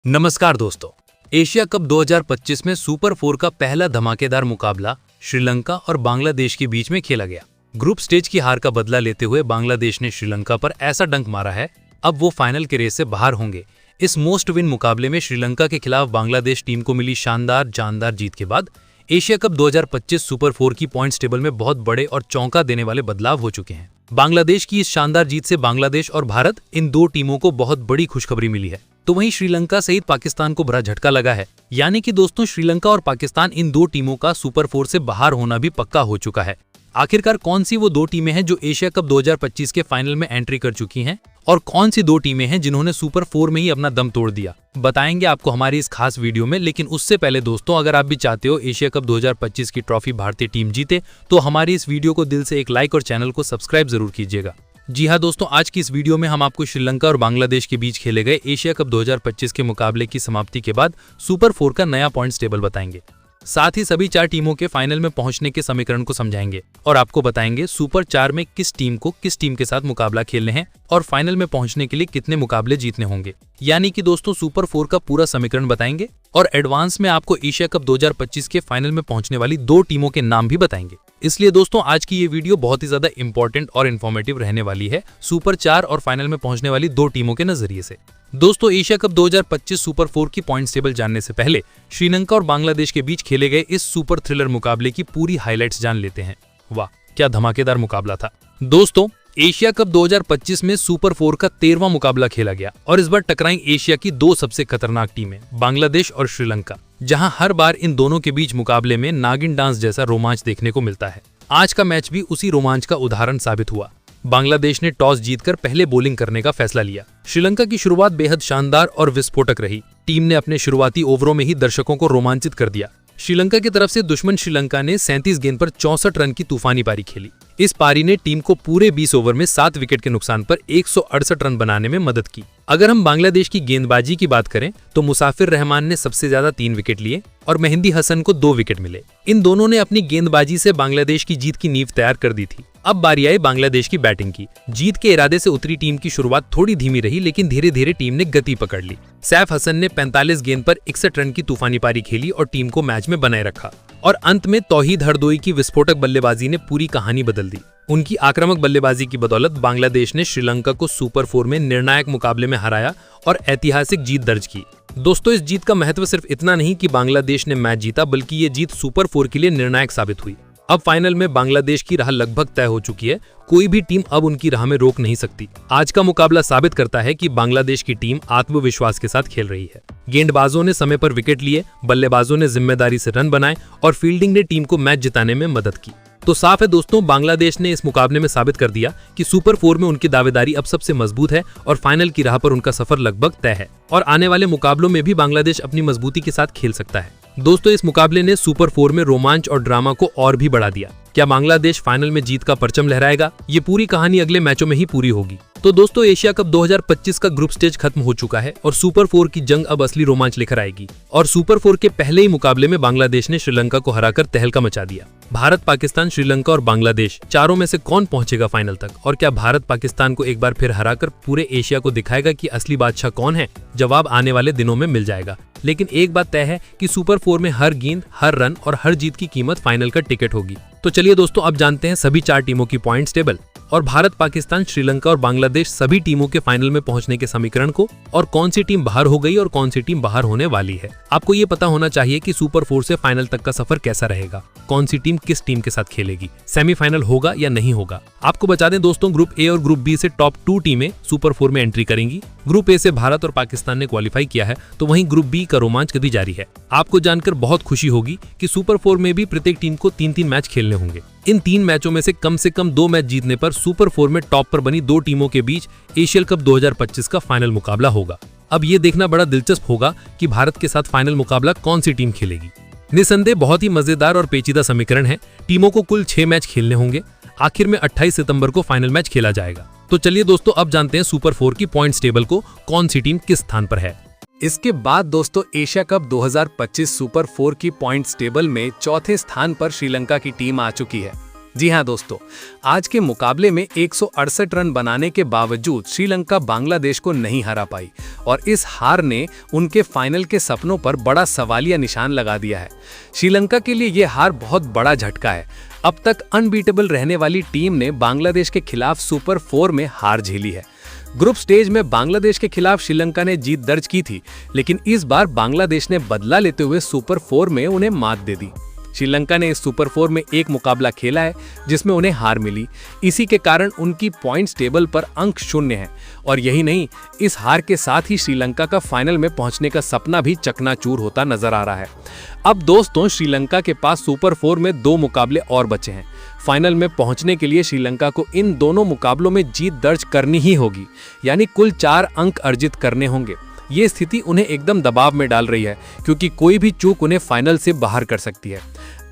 नमस्कार दोस्तों, Asia cup 2025 में सुपर 4 का पहला धमाकेदार मुकाबला श्रीलंका और बांग्लादेश के बीच में खेला गया। ग्रुप स्टेज की हार का बदला लेते हुए बांग्लादेश ने श्रीलंका पर ऐसा डंक मारा है, अब वो फाइनल के रेस से बाहर होंगे। इस मोस्ट विन मुकाबले में श्रीलंका के खिलाफ बांग्लादेश टीम को मिली शानदार जानदार जीत के बाद एशिया कप 2025 सुपर 4 की पॉइंट्स टेबल में बहुत बड़े और चौंका देने वाले बदलाव हो चुके हैं। बांग्लादेश की इस शानदार जीत से बांग्लादेश और भारत इन दो टीमों को बहुत बड़ी खुशखबरी मिली है, तो वहीं श्रीलंका सहित पाकिस्तान को बड़ा झटका लगा है। यानी कि दोस्तों, श्रीलंका और पाकिस्तान इन दो टीमों का सुपर 4 से बाहर होना भी पक्का हो चुका है। आखिरकार कौन सी वो दो टीमें हैं जो एशिया कप 2025 के फाइनल में एंट्री कर चुकी हैं और कौन सी दो टीमें हैं जिन्होंने सुपर 4 में ही अपना दम तोड़ दिया, बताएंगे आपको हमारी इस खास वीडियो में। लेकिन उससे पहले दोस्तों, अगर आप भी चाहते हो एशिया कप 2025 की ट्रॉफी भारतीय टीम जीते, तो हमारी इस वीडियो को दिल से एक लाइक और चैनल को सब्सक्राइब जरूर कीजिएगा। जी हाँ दोस्तों, आज की इस वीडियो में हम आपको श्रीलंका और बांग्लादेश के बीच खेले गए एशिया कप 2025 के मुकाबले की समाप्ति के बाद सुपर 4 का नया पॉइंट्स टेबल बताएंगे। साथ ही सभी 4 टीमों के फाइनल में पहुंचने के समीकरण को समझाएंगे और आपको बताएंगे सुपर 4 में किस टीम को किस टीम के साथ मुकाबला खेलने हैं और फाइनल में पहुंचने के लिए कितने मुकाबले जीतने होंगे। यानी कि दोस्तों, सुपर 4 का पूरा समीकरण बताएंगे और एडवांस में आपको एशिया कप 2025 के फाइनल में पहुंचने वाली 2 टीमों के नाम भी बताएंगे। इसलिए दोस्तों, आज की ये वीडियो बहुत ही ज्यादा इंपॉर्टेंट और इन्फॉर्मेटिव रहने वाली है सुपर 4 और फाइनल में पहुंचने वाली 2 टीमों के नजरिए से। दोस्तों, एशिया कप 2025 सुपर 4 की पॉइंट्स टेबल जानने से पहले श्रीलंका और बांग्लादेश के बीच खेले गए इस सुपर थ्रिलर मुकाबले की पूरी हाइलाइट्स जान लेते हैं। वाह, क्या धमाकेदार मुकाबला था। दोस्तों, एशिया कप 2025 में सुपर 4 का 13वां मुकाबला खेला गया और इस बार टकराई एशिया की 2 सबसे खतरनाक टीमें बांग्लादेश और श्रीलंका, जहां हर बार इन दोनों के बीच मुकाबले में नागिन डांस जैसा रोमांच देखने को मिलता है। आज का मैच भी उसी रोमांच का उदाहरण साबित हुआ। बांग्लादेश ने टॉस जीतकर पहले बॉलिंग करने का फैसला लिया। श्रीलंका की शुरुआत बेहद शानदार और विस्फोटक रही। टीम ने अपने शुरुआती ओवरों में ही दर्शकों को रोमांचित कर दिया। श्रीलंका की तरफ से दुश्मन श्रीलंका ने 37 गेंद पर 64 रन की तूफानी पारी खेली। इस पारी ने टीम को पूरे 20 ओवर में 7 विकेट के नुकसान पर 168 रन बनाने में मदद की। अगर हम बांग्लादेश की गेंदबाजी की बात करें तो मुसाफिर रहमान ने सबसे ज्यादा 3 विकेट लिए और मेहंदी हसन को 2 विकेट मिले। इन दोनों ने अपनी गेंदबाजी से बांग्लादेश की जीत की नींव तैयार कर दी थी। अब बारी आई बांग्लादेश की बैटिंग की। जीत के इरादे से उतरी टीम की शुरुआत थोड़ी धीमी रही, लेकिन धीरे धीरे टीम ने गति पकड़ ली। सैफ हसन ने 45 गेंद पर 61 रन की तूफानी पारी खेली और टीम को मैच में बनाए रखा। और अंत में तौहीद हरदोई की विस्फोटक बल्लेबाजी ने पूरी कहानी बदल दी। उनकी आक्रामक बल्लेबाजी की बदौलत बांग्लादेश ने श्रीलंका को सुपर 4 में निर्णायक मुकाबले में हराया और ऐतिहासिक जीत दर्ज की। दोस्तों, इस जीत का महत्व सिर्फ इतना नहीं कि बांग्लादेश ने मैच जीता, बल्कि ये जीत सुपर 4 के लिए निर्णायक साबित हुई। अब फाइनल में बांग्लादेश की राह लगभग तय हो चुकी है। कोई भी टीम अब उनकी राह में रोक नहीं सकती। आज का मुकाबला साबित करता है कि बांग्लादेश की टीम आत्मविश्वास के साथ खेल रही है। गेंदबाजों ने समय पर विकेट लिए, बल्लेबाजों ने जिम्मेदारी से रन बनाए और फील्डिंग ने टीम को मैच जिताने में मदद की। तो साफ है दोस्तों, बांग्लादेश ने इस मुकाबले में साबित कर दिया कि सुपर 4 में उनकी दावेदारी अब सबसे मजबूत है और फाइनल की राह पर उनका सफर लगभग तय है। और आने वाले मुकाबलों में भी बांग्लादेश अपनी मजबूती के साथ खेल सकता है। दोस्तों, इस मुकाबले ने सुपर 4 में रोमांच और ड्रामा को और भी बढ़ा दिया। क्या बांग्लादेश फाइनल में जीत का परचम लहराएगा? ये पूरी कहानी अगले मैचों में ही पूरी होगी। तो दोस्तों, एशिया कप 2025 का ग्रुप स्टेज खत्म हो चुका है और सुपर 4 की जंग अब असली रोमांच लेकर आएगी। और सुपर 4 के पहले ही मुकाबले में बांग्लादेश ने श्रीलंका को हराकर तहलका मचा दिया। भारत, पाकिस्तान, श्रीलंका और बांग्लादेश चारों में से कौन पहुंचेगा फाइनल तक? और क्या भारत पाकिस्तान को एक बार फिर हराकर पूरे एशिया को दिखाएगा कि असली बादशाह कौन है? जवाब आने वाले दिनों में मिल जाएगा। लेकिन एक बात तय है कि सुपर 4 में हर गेंद, हर रन और हर जीत की कीमत फाइनल का टिकट होगी। तो चलिए दोस्तों, अब जानते हैं सभी 4 टीमों की पॉइंट्स टेबल और भारत, पाकिस्तान, श्रीलंका और बांग्लादेश सभी टीमों के फाइनल में पहुंचने के समीकरण को, और कौन सी टीम बाहर हो गई और कौन सी टीम बाहर होने वाली है। आपको ये पता होना चाहिए कि सुपर 4 से फाइनल तक का सफर कैसा रहेगा, कौन सी टीम किस टीम के साथ खेलेगी, सेमीफाइनल होगा या नहीं होगा। आपको बता दें दोस्तों, ग्रुप ए और ग्रुप बी से टॉप 2 टीमें सुपर 4 में एंट्री करेंगी। ग्रुप ए से भारत और पाकिस्तान ने क्वालिफाई किया है, तो वहीं ग्रुप बी का रोमांच कभी जारी है। आपको जानकर बहुत खुशी होगी कि सुपर 4 में भी प्रत्येक टीम को 3-3 मैच खेलने होंगे। इन 3 मैचों में से कम 2 मैच जीतने पर सुपर 4 में टॉप पर बनी 2 टीमों के बीच एशिया कप 2025 का फाइनल मुकाबला होगा। अब ये देखना बड़ा दिलचस्प होगा कि भारत के साथ फाइनल मुकाबला कौन सी टीम खेलेगी। निसंदेह बहुत ही मजेदार और पेचीदा समीकरण है। टीमों को कुल 6 मैच खेलने होंगे। आखिर में 28 सितंबर को फाइनल मैच खेला जाएगा। तो चलिए दोस्तों, अब जानते हैं सुपर 4 की पॉइंट्स टेबल को, कौन सी टीम किस स्थान पर है। इसके बाद दोस्तों, एशिया कप 2025 सुपर 4 की पॉइंट्स टेबल में चौथे स्थान पर श्रीलंका की टीम आ चुकी है। जी हाँ दोस्तों, आज के मुकाबले में 168 रन बनाने के बावजूद श्रीलंका बांग्लादेश को नहीं हरा पाई और इस हार ने उनके फाइनल के सपनों पर बड़ा सवालिया निशान लगा दिया है। श्रीलंका के लिए यह हार बहुत बड़ा झटका है। अब तक अनबीटेबल रहने वाली टीम ने बांग्लादेश के खिलाफ सुपर 4 में हार झेली है। ग्रुप स्टेज में बांग्लादेश के खिलाफ श्रीलंका ने जीत दर्ज की थी, लेकिन इस बार बांग्लादेश ने बदला लेते हुए सुपर 4 में उन्हें मात दे दी। श्रीलंका ने इस सुपर 4 में एक मुकाबला खेला है जिसमें उन्हें हार मिली। इसी के कारण उनकी पॉइंट्स टेबल पर अंक 0 है और यही नहीं, इस हार के साथ ही श्रीलंका का फाइनल में पहुंचने का सपना भी चकनाचूर होता नजर आ रहा है। अब दोस्तों, श्रीलंका के पास सुपर 4 में 2 मुकाबले और बचे हैं। फाइनल में पहुंचने के लिए श्रीलंका को इन दोनों मुकाबलों में जीत दर्ज करनी ही होगी, यानी कुल 4 अंक अर्जित करने होंगे। ये स्थिति उन्हें एकदम दबाव में डाल रही है, क्योंकि कोई भी चूक उन्हें फाइनल से बाहर कर सकती है।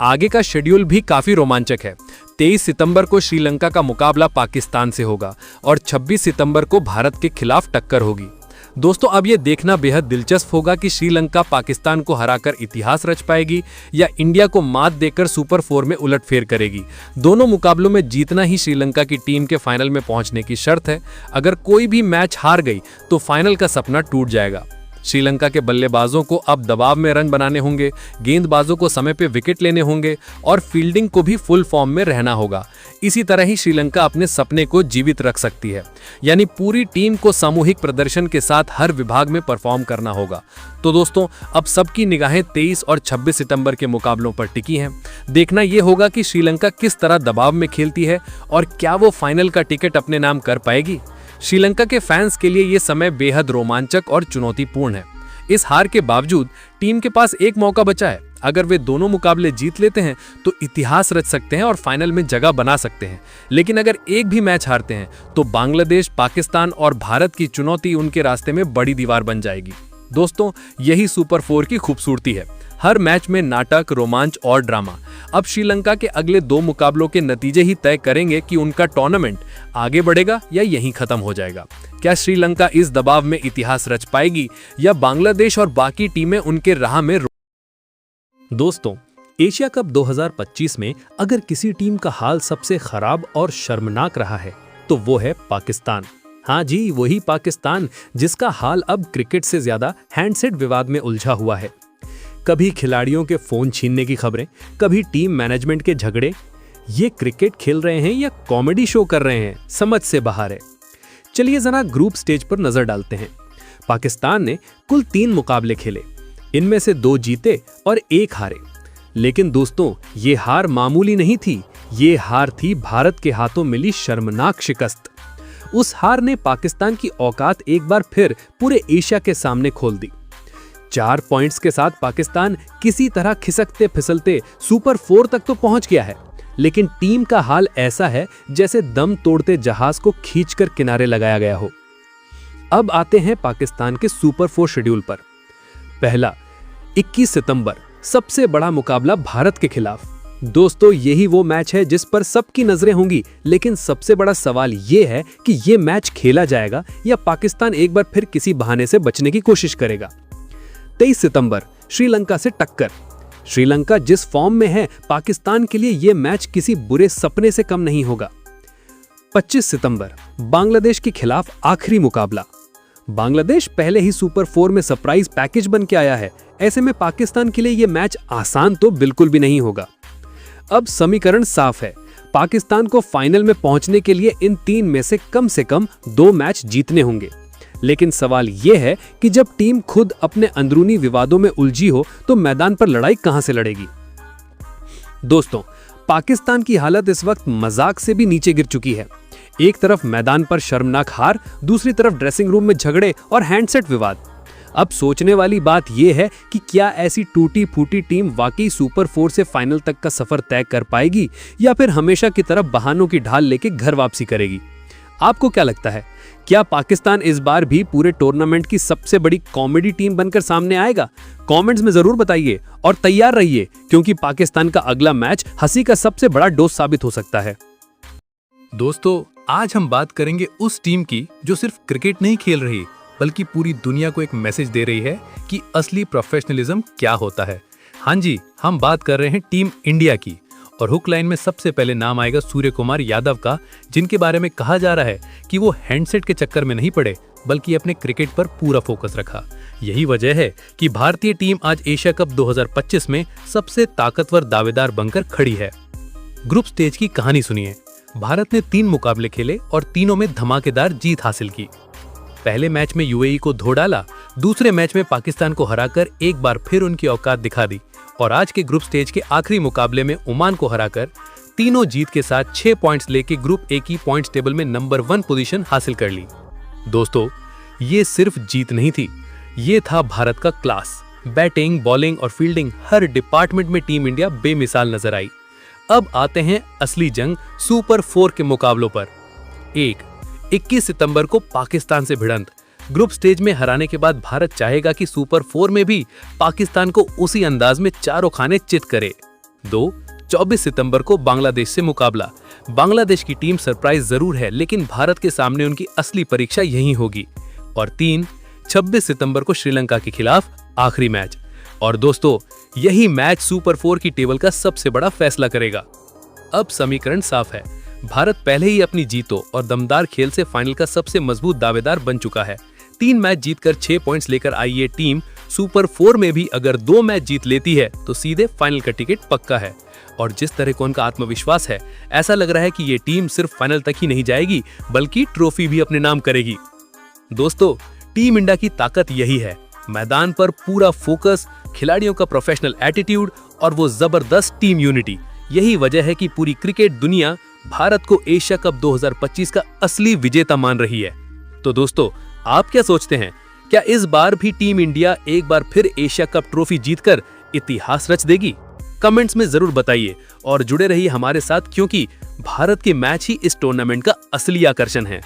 आगे का शेड्यूल भी काफी रोमांचक है। 23 सितंबर को श्रीलंका का मुकाबला पाकिस्तान से होगा और 26 सितंबर को भारत के खिलाफ टक्कर होगी। दोस्तों, अब ये देखना बेहद दिलचस्प होगा कि श्रीलंका पाकिस्तान को हराकर इतिहास रच पाएगी या इंडिया को मात देकर सुपर 4 में उलटफेर करेगी। दोनों मुकाबलों में जीतना ही श्रीलंका की टीम के फाइनल में पहुंचने की शर्त है। अगर कोई भी मैच हार गई तो फाइनल का सपना टूट जाएगा। श्रीलंका के बल्लेबाजों को अब दबाव में रन बनाने होंगे, गेंदबाजों को समय पे विकेट लेने होंगे और फील्डिंग को भी फुल फॉर्म में रहना होगा। इसी तरह ही श्रीलंका अपने सपने को जीवित रख सकती है, यानी पूरी टीम को सामूहिक प्रदर्शन के साथ हर विभाग में परफॉर्म करना होगा। तो दोस्तों, अब सबकी निगाहें 23 और 26 सितंबर के मुकाबलों पर टिकी हैं। देखना यह होगा कि श्रीलंका किस तरह दबाव में खेलती है और क्या वो फाइनल का टिकट अपने नाम कर पाएगी। श्रीलंका के फैंस के लिए ये समय बेहद रोमांचक और चुनौतीपूर्ण है। इस हार के बावजूद टीम के पास एक मौका बचा है। अगर वे दोनों मुकाबले जीत लेते हैं तो इतिहास रच सकते हैं और फाइनल में जगह बना सकते हैं। लेकिन अगर एक भी मैच हारते हैं तो बांग्लादेश, पाकिस्तान और भारत की चुनौती उनके रास्ते में बड़ी दीवार बन जाएगी। दोस्तों, यही सुपर 4 की खूबसूरती है। हर मैच में नाटक, रोमांच और ड्रामा। अब श्रीलंका के अगले 2 मुकाबलों के नतीजे ही तय करेंगे कि उनका टूर्नामेंट आगे बढ़ेगा या यहीं खत्म हो जाएगा। क्या श्रीलंका इस दबाव में इतिहास रच पाएगी या बांग्लादेश और बाकी टीमें उनके राह में दोस्तों, एशिया कप 2025 में अगर किसी टीम का हाल सबसे खराब और शर्मनाक रहा है तो वो है पाकिस्तान। हाँ जी, वही पाकिस्तान जिसका हाल अब क्रिकेट से ज्यादा हैंडसेट विवाद में उलझा हुआ है। कभी खिलाड़ियों के फोन छीनने की खबरें, कभी टीम मैनेजमेंट के झगड़े। ये क्रिकेट खेल रहे हैं या कॉमेडी शो कर रहे हैं, समझ से बाहर है। चलिए जरा ग्रुप स्टेज पर नजर डालते हैं। पाकिस्तान ने कुल 3 मुकाबले खेले, इनमें से 2 जीते और 1 हारे। लेकिन दोस्तों, ये हार मामूली नहीं थी, ये हार थी भारत के हाथों मिली शर्मनाक शिकस्त। उस हार ने पाकिस्तान की औकात एक बार फिर पूरे एशिया के सामने खोल दी। 4 पॉइंट्स के साथ पाकिस्तान किसी तरह खिसकते फिसलते सुपर 4 तक तो पहुंच गया है, लेकिन टीम का हाल ऐसा है जैसे दम तोड़ते जहाज को खींचकर किनारे लगाया गया हो। अब आते हैं पाकिस्तान के सुपर 4 शेड्यूल पर। पहला, 21 सितंबर, सबसे बड़ा मुकाबला भारत के खिलाफ। दोस्तों, यही वो मैच है जिस पर सबकी नजरें होंगी, लेकिन सबसे बड़ा सवाल यह है कि यह मैच खेला जाएगा या पाकिस्तान एक बार फिर किसी बहाने से बचने की कोशिश करेगा। 23 सितंबर, श्रीलंका से टक्कर। श्रीलंका जिस फॉर्म में है, पाकिस्तान के लिए यह मैच किसी बुरे सपने से कम नहीं होगा। 25 सितंबर, बांग्लादेश के खिलाफ आखिरी मुकाबला। बांग्लादेश पहले ही सुपर 4 में सरप्राइज पैकेज बन के आया है, ऐसे में पाकिस्तान के लिए यह मैच आसान तो बिल्कुल भी नहीं होगा। अब समीकरण साफ है, पाकिस्तान को फाइनल में पहुंचने के लिए इन 3 में से कम 2 मैच जीतने होंगे। लेकिन सवाल यह है कि जब टीम खुद अपने अंदरूनी विवादों में उलझी हो तो मैदान पर लड़ाई कहां से लड़ेगी। दोस्तों, पाकिस्तान की हालत इस वक्त मजाक से भी नीचे गिर चुकी है। एक तरफ मैदान पर शर्मनाक हार, दूसरी तरफ ड्रेसिंग रूम में झगड़े और हैंडसेट विवाद। अब सोचने वाली बात यह है कि क्या ऐसी टूटी फूटी टीम वाकई सुपर 4 से फाइनल तक का सफर तय कर पाएगी या फिर हमेशा की तरफ बहानों की ढाल लेके घर वापसी करेगी। आपको क्या लगता है, क्या पाकिस्तान इस बार भी पूरे टूर्नामेंट की सबसे बड़ी कॉमेडी टीम बनकर सामने आएगा? कमेंट्स में जरूर बताइए और तैयार रहिए, क्योंकि पाकिस्तान का अगला मैच हंसी का सबसे बड़ा डोज साबित हो सकता है। दोस्तों, आज हम बात करेंगे उस टीम की जो सिर्फ क्रिकेट नहीं खेल रही बल्कि पूरी दुनिया को एक मैसेज दे रही है कि असली प्रोफेशनलिज्म क्या होता है। हाँ जी, हम बात कर रहे हैं टीम इंडिया की। और हुक लाइन में सबसे पहले नाम आएगा सूर्य कुमार यादव का, जिनके बारे में कहा जा रहा है कि वो हैंडसेट के चक्कर में नहीं पड़े बल्कि अपने क्रिकेट पर पूरा फोकस रखा। यही वजह है कि भारतीय टीम आज एशिया कप 2025 में सबसे ताकतवर दावेदार बनकर खड़ी है। ग्रुप स्टेज की कहानी सुनिए। भारत ने 3 मुकाबले खेले और तीनों में धमाकेदार जीत हासिल की। पहले मैच में यूएई को धो डाला, दूसरे मैच में पाकिस्तान को हराकर एक बार फिर उनकी औकात दिखा दी और आज के ग्रुप स्टेज के आखिरी मुकाबले में ओमान को हराकर तीनों जीत के साथ 6 पॉइंट्स लेके ग्रुप ए की पॉइंट्स टेबल में नंबर 1 पोजीशन हासिल कर ली। दोस्तों, ये सिर्फ जीत नहीं थी, ये था भारत का क्लास। बैटिंग, बॉलिंग और फील्डिंग हर डिपार्टमेंट में टीम इंडिया बेमिसाल नजर आई। अब आते हैं असली जंग सुपर 4 के मुकाबलों पर। 21 सितंबर को पाकिस्तान से भिड़ंत। ग्रुप स्टेज में हराने के बाद भारत चाहेगा कि सुपर 4 में भी पाकिस्तान को उसी अंदाज में चारों खाने चित करे। 24 सितंबर को बांग्लादेश से मुकाबला। बांग्लादेश की टीम सरप्राइज जरूर है, लेकिन भारत के सामने उनकी असली परीक्षा यही होगी। और 26 सितंबर को श्रीलंका के खिलाफ आखिरी मैच। और दोस्तों, यही मैच सुपर 4 की टेबल का सबसे बड़ा फैसला करेगा। अब समीकरण साफ है, भारत पहले ही अपनी जीतों और दमदार खेल से फाइनल का सबसे मजबूत दावेदार बन चुका है। 3 मैच जीतकर 6 पॉइंट्स लेकर आई ये टीम सुपर 4 में भी अगर 2 मैच जीत लेती है तो सीधे फाइनल का टिकट पक्का है। और जिस तरह को उनका आत्मविश्वास है, ऐसा लग रहा है कि ये टीम सिर्फ फाइनल तक ही नहीं जाएगी बल्कि ट्रॉफी भी अपने नाम करेगी। दोस्तों, टीम इंडिया की ताकत यही है, मैदान पर पूरा फोकस, खिलाड़ियों का प्रोफेशनल एटीट्यूड और वो जबरदस्त टीम यूनिटी। यही वजह है कि पूरी क्रिकेट दुनिया भारत को एशिया कप 2025 का असली विजेता मान रही है। तो दोस्तों, आप क्या सोचते हैं? क्या इस बार भी टीम इंडिया एक बार फिर एशिया कप ट्रॉफी जीतकर इतिहास रच देगी? कमेंट्स में जरूर बताइए और जुड़े रहिए हमारे साथ, क्योंकि भारत के मैच ही इस टूर्नामेंट का असली आकर्षण है।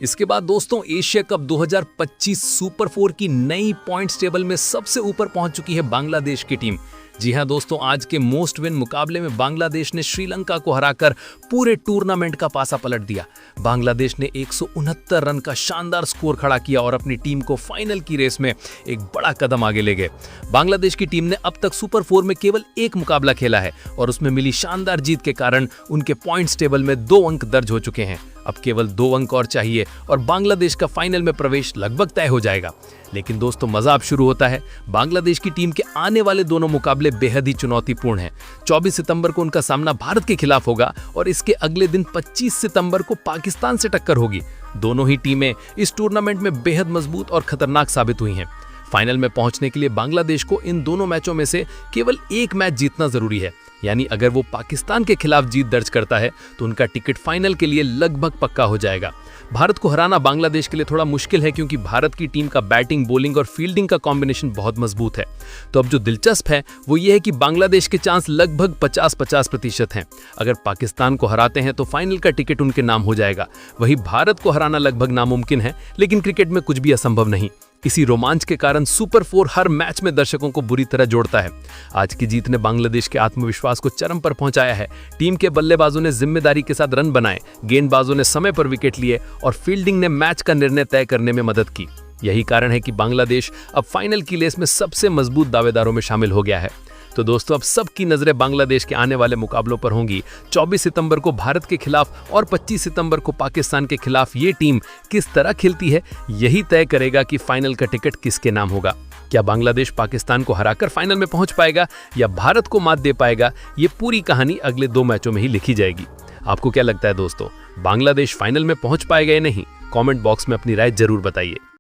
इसके बाद दोस्तों, एशिया कप 2025 सुपर 4 की नई पॉइंट्स टेबल में सबसे ऊपर पहुंच चुकी है बांग्लादेश की टीम। जी हां दोस्तों, आज के मोस्ट विन मुकाबले में बांग्लादेश ने श्रीलंका को हराकर पूरे टूर्नामेंट का पासा पलट दिया। बांग्लादेश ने 169 रन का शानदार स्कोर खड़ा किया और अपनी टीम को फाइनल की रेस में एक बड़ा कदम आगे ले गए। बांग्लादेश की टीम ने अब तक सुपर 4 में केवल 1 मुकाबला खेला है और उसमें मिली शानदार जीत के कारण उनके पॉइंट्स टेबल में 2 अंक दर्ज हो चुके हैं। अब केवल 2 अंक और चाहिए और बांग्लादेश का फाइनल में प्रवेश लगभग तय हो जाएगा। लेकिन दोस्तों, मजा अब शुरू होता है। बांग्लादेश की टीम के आने वाले दोनों मुकाबले बेहद ही चुनौतीपूर्ण हैं। 24 सितंबर को उनका सामना भारत के खिलाफ होगा और इसके अगले दिन 25 सितंबर को पाकिस्तान से टक्कर होगी। दोनों ही टीमें इस टूर्नामेंट में बेहद मजबूत और खतरनाक साबित हुई हैं। फाइनल में पहुंचने के लिए बांग्लादेश को इन दोनों मैचों में से केवल 1 मैच जीतना जरूरी है। यानी अगर वो पाकिस्तान के खिलाफ जीत दर्ज करता है तो उनका टिकट फाइनल के लिए लगभग पक्का हो जाएगा। भारत को हराना बांग्लादेश के लिए थोड़ा मुश्किल है, क्योंकि भारत की टीम का बैटिंग, बॉलिंग और फील्डिंग का कॉम्बिनेशन बहुत मजबूत है। तो अब जो दिलचस्प है वो ये है कि बांग्लादेश के चांस लगभग 50-50% हैं। अगर पाकिस्तान को हराते हैं तो फाइनल का टिकट उनके नाम हो जाएगा। वहीं भारत को हराना लगभग नामुमकिन है, लेकिन क्रिकेट में कुछ भी असंभव नहीं। इसी रोमांच के कारण सुपर 4 हर मैच में दर्शकों को बुरी तरह जोड़ता है। आज की जीत ने बांग्लादेश के आत्मविश्वास को चरम पर पहुंचाया है। टीम के बल्लेबाजों ने जिम्मेदारी के साथ रन बनाए, गेंदबाजों ने समय पर विकेट लिए और फील्डिंग ने मैच का निर्णय तय करने में मदद की। यही कारण है कि बांग्लादेश अब फाइनल की रेस में सबसे मजबूत दावेदारों में शामिल हो गया है। तो दोस्तों, अब सबकी नजरें बांग्लादेश के आने वाले मुकाबलों पर होंगी। 24 सितंबर को भारत के खिलाफ और 25 सितंबर को पाकिस्तान के खिलाफ ये टीम किस तरह खेलती है, यही तय करेगा कि फाइनल का टिकट किसके नाम होगा। क्या बांग्लादेश पाकिस्तान को हराकर फाइनल में पहुंच पाएगा या भारत को मात दे पाएगा? ये पूरी कहानी अगले 2 मैचों में ही लिखी जाएगी। आपको क्या लगता है दोस्तों, बांग्लादेश फाइनल में पहुंच पाएगा या नहीं? कमेंट बॉक्स में अपनी राय जरूर बताइए।